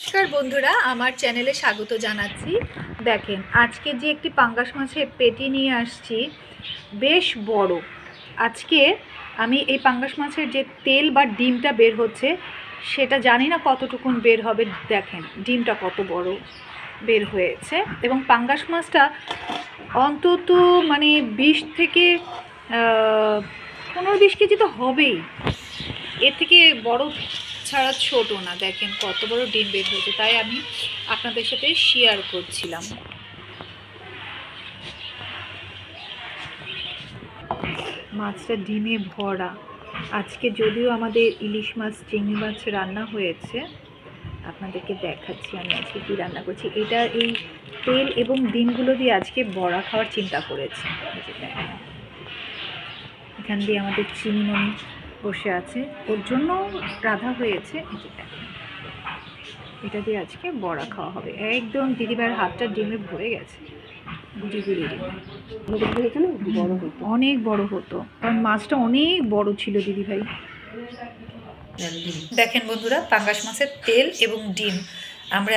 নমস্কার বন্ধুরা, আমার চ্যানেলে স্বাগত জানাচ্ছি। দেখেন, আজকে যে একটি পাঙ্গাস মাছের পেটি নিয়ে আসছি, বেশ বড়। আজকে আমি এই পাঙ্গাস মাছের যে তেল বা ডিমটা বের হচ্ছে, সেটা জানি না কতটুকুন বের হবে। দেখেন ডিমটা কত বড় বের হয়েছে, এবং পাঙ্গাস মাছটা অন্তত 20 থেকে 15-20 কেজি তো হবেই। এর থেকে বড় ছাড়া ছোট না। দেখেন কত বড় ডিম বের হয়েছে, তাই আমি আপনাদের সাথে শেয়ার করছিলাম। মাছটা ডিমে ভরা। আজকে যদিও আমাদের ইলিশ মাছ, চিংড়ি মাছ রান্না হয়েছে, আপনাদেরকে দেখাচ্ছি আমি আজকে কী রান্না করছি। এটা এই তেল এবং ডিমগুলো দিয়ে আজকে বড়া খাওয়ার চিন্তা করেছি। এখান দিয়ে আমাদের চিনিমণি বসে আছে, ওর জন্য রাধা হয়েছে। এটা দিয়ে আজকে বড়া খাওয়া হবে। একদম দিদিভাইয়ের হাতটা ডিমে ভরে গেছে। অনেক বড় হতো, কারণ মাছটা অনেক বড় ছিল দিদিভাই। দেখেন বন্ধুরা, পাঙ্গাস মাছের তেল এবং ডিম আমরা